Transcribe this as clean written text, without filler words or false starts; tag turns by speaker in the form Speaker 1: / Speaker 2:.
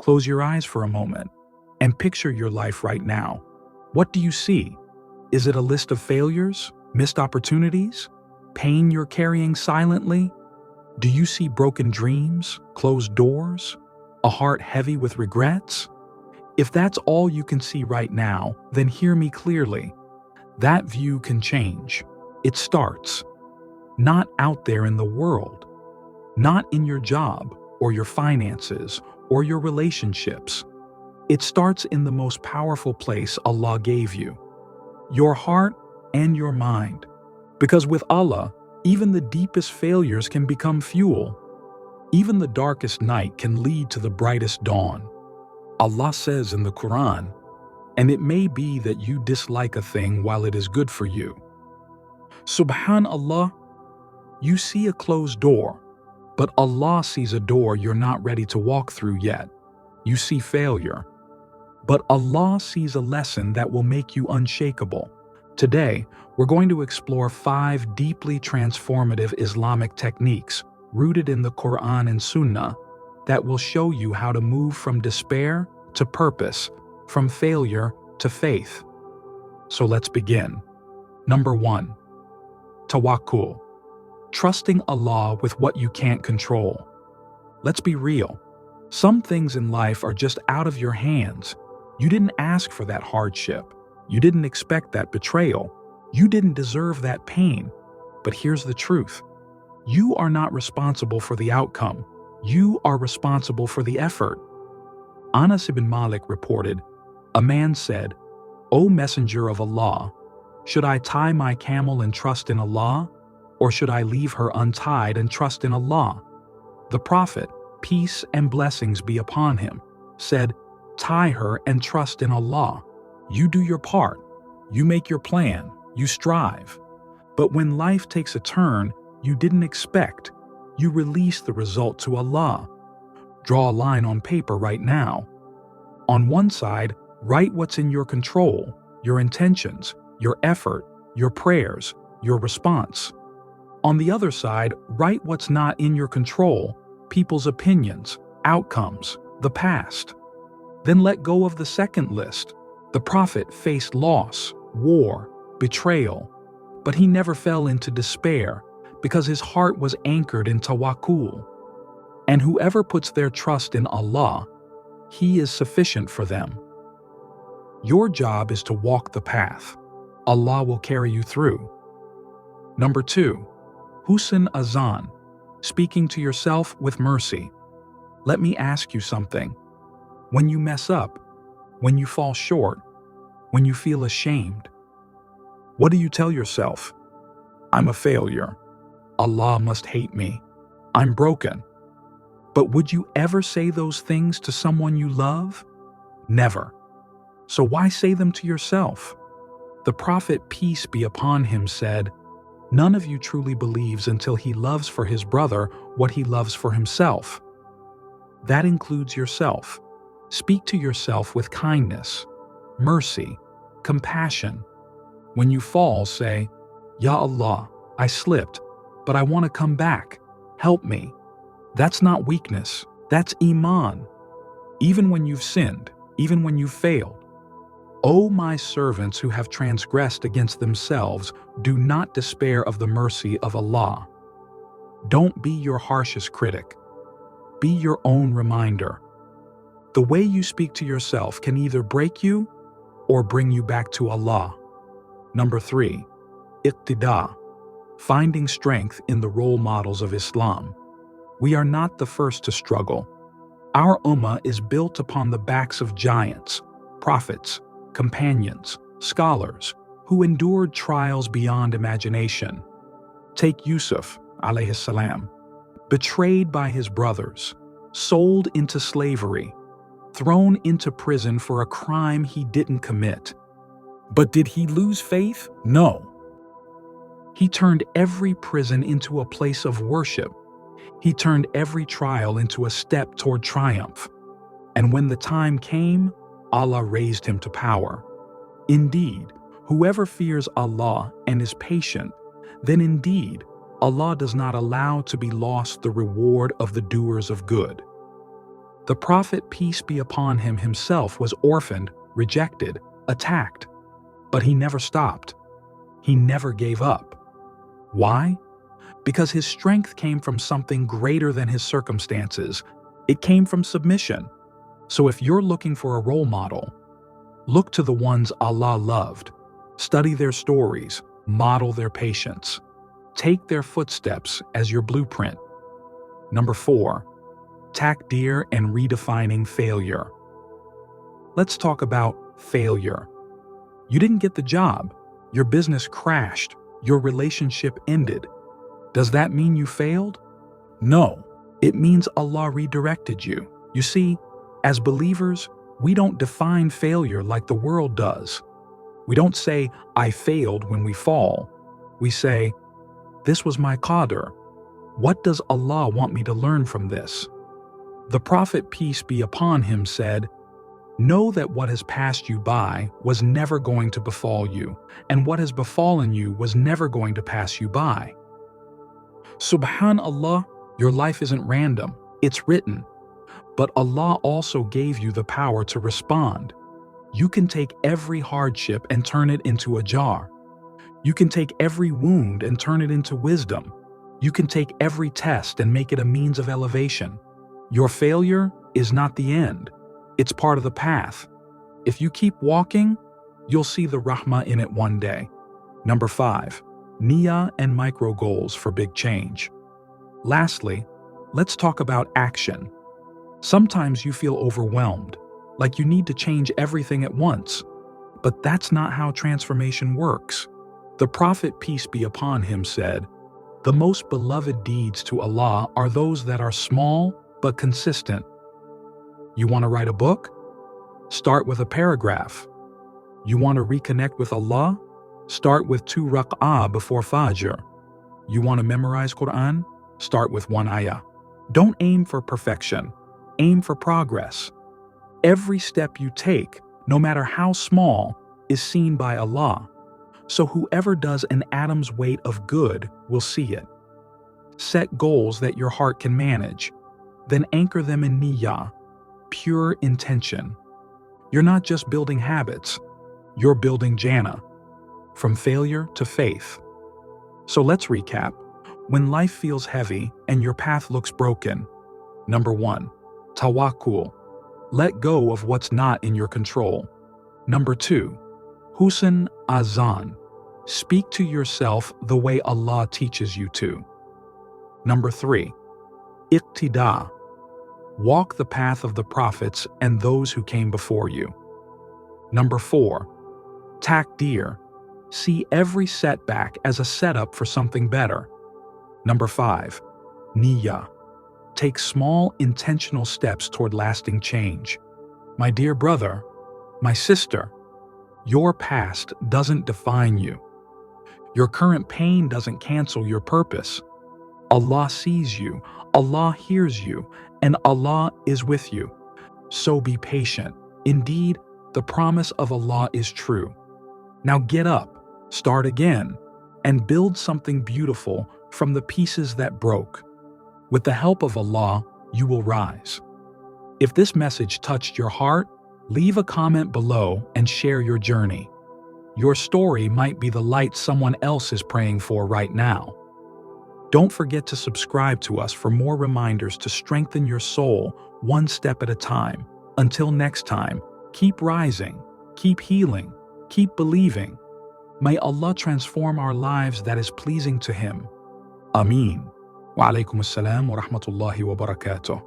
Speaker 1: Close your eyes for a moment and picture your life right now. What do you see? Is it a list of failures, missed opportunities, pain you're carrying silently? Do you see broken dreams, closed doors, a heart heavy with regrets? If that's all you can see right now, then hear me clearly. That view can change. It starts not out there in the world, not in your job or your finances or your relationships. It starts in the most powerful place Allah gave you, your heart and your mind. Because with Allah, even the deepest failures can become fuel. Even the darkest night can lead to the brightest dawn. Allah says in the Qur'an, "And it may be that you dislike a thing while it is good for you." Subhanallah, you see a closed door, but Allah sees a door you're not ready to walk through yet. You see failure, but Allah sees a lesson that will make you unshakable. Today, we're going to explore 5 deeply transformative Islamic techniques rooted in the Qur'an and Sunnah that will show you how to move from despair to purpose, from failure to faith. So let's begin. Number 1. Tawakkul. Trusting Allah with what you can't control. Let's be real. Some things in life are just out of your hands. You didn't ask for that hardship. You didn't expect that betrayal. You didn't deserve that pain. But here's the truth. You are not responsible for the outcome. You are responsible for the effort. Anas ibn Malik reported, "A man said, 'O Messenger of Allah, should I tie my camel and trust in Allah, or should I leave her untied and trust in Allah?' The Prophet, peace and blessings be upon him, said, 'Tie her and trust in Allah. You do your part. You make your plan. You strive. But when life takes a turn you didn't expect, you release the result to Allah.' Draw a line on paper right now. On one side, write what's in your control, your intentions, your effort, your prayers, your response. On the other side, write what's not in your control, people's opinions, outcomes, the past. Then let go of the second list. The Prophet faced loss, war, betrayal, but he never fell into despair because his heart was anchored in tawakkul. And whoever puts their trust in Allah, He is sufficient for them. Your job is to walk the path. Allah will carry you through. Number 2. Husn az-Zann. Speaking to yourself with mercy. Let me ask you something. When you mess up, when you fall short, when you feel ashamed, what do you tell yourself? I'm a failure. Allah must hate me. I'm broken. But would you ever say those things to someone you love? Never. So why say them to yourself? The Prophet, peace be upon him, said, "None of you truly believes until he loves for his brother what he loves for himself." That includes yourself. Speak to yourself with kindness, mercy, compassion. When you fall, say, "Ya Allah, I slipped, but I want to come back. Help me." That's not weakness, that's Iman. Even when you've sinned, even when you've failed. O my servants who have transgressed against themselves, do not despair of the mercy of Allah. Don't be your harshest critic. Be your own reminder. The way you speak to yourself can either break you or bring you back to Allah. Number 3. Iqtida. Finding strength in the role models of Islam. We are not the first to struggle. Our ummah is built upon the backs of giants, prophets, companions, scholars, who endured trials beyond imagination. Take Yusuf, alayhi salam, betrayed by his brothers, sold into slavery, thrown into prison for a crime he didn't commit. But did he lose faith? No. He turned every prison into a place of worship. He turned every trial into a step toward triumph. And when the time came, Allah raised him to power. Indeed, whoever fears Allah and is patient, then indeed, Allah does not allow to be lost the reward of the doers of good. The Prophet, peace be upon him, himself was orphaned, rejected, attacked. But he never stopped. He never gave up. Why? Because his strength came from something greater than his circumstances. It came from submission. So if you're looking for a role model, look to the ones Allah loved. Study their stories, model their patience. Take their footsteps as your blueprint. Number 4, Taqdeer and redefining failure. Let's talk about failure. You didn't get the job. Your business crashed. Your relationship ended. Does that mean you failed? No, it means Allah redirected you. You see, as believers, we don't define failure like the world does. We don't say, I failed when we fall. We say, this was my qadr. What does Allah want me to learn from this? The Prophet, peace be upon him, said, know that what has passed you by was never going to befall you, and what has befallen you was never going to pass you by. Subhanallah, your life isn't random, it's written. But Allah also gave you the power to respond. You can take every hardship and turn it into a jar. You can take every wound and turn it into wisdom. You can take every test and make it a means of elevation. Your failure is not the end. It's part of the path. If you keep walking, you'll see the rahmah in it one day. Number 5, Niyyah and micro goals for big change. Lastly, let's talk about action. Sometimes you feel overwhelmed, like you need to change everything at once. But that's not how transformation works. The Prophet, peace be upon him, said, the most beloved deeds to Allah are those that are small but consistent. You want to write a book? Start with a paragraph. You want to reconnect with Allah? Start with 2 rak'ah before Fajr. You want to memorize Qur'an? Start with 1 ayah. Don't aim for perfection. Aim for progress. Every step you take, no matter how small, is seen by Allah. So whoever does an atom's weight of good will see it. Set goals that your heart can manage. Then anchor them in Niyyah, pure intention. You're not just building habits, you're building Jannah, from failure to faith. So let's recap. When life feels heavy and your path looks broken, number 1, Tawakkul. Let go of what's not in your control. Number 2, Husn, az-Zann. Speak to yourself the way Allah teaches you to. Number 3, Iqtida. Walk the path of the prophets and those who came before you. Number 4, Taqdeer. See every setback as a setup for something better. Number 5, Niyyah. Take small, intentional steps toward lasting change. My dear brother, my sister, your past doesn't define you. Your current pain doesn't cancel your purpose. Allah sees you, Allah hears you, and Allah is with you. So be patient. Indeed, the promise of Allah is true. Now get up, start again, and build something beautiful from the pieces that broke. With the help of Allah, you will rise. If this message touched your heart, leave a comment below and share your journey. Your story might be the light someone else is praying for right now. Don't forget to subscribe to us for more reminders to strengthen your soul one step at a time. Until next time, keep rising, keep healing, keep believing. May Allah transform our lives that is pleasing to Him. Ameen. Wa alaikum assalam wa rahmatullahi wa barakatuh.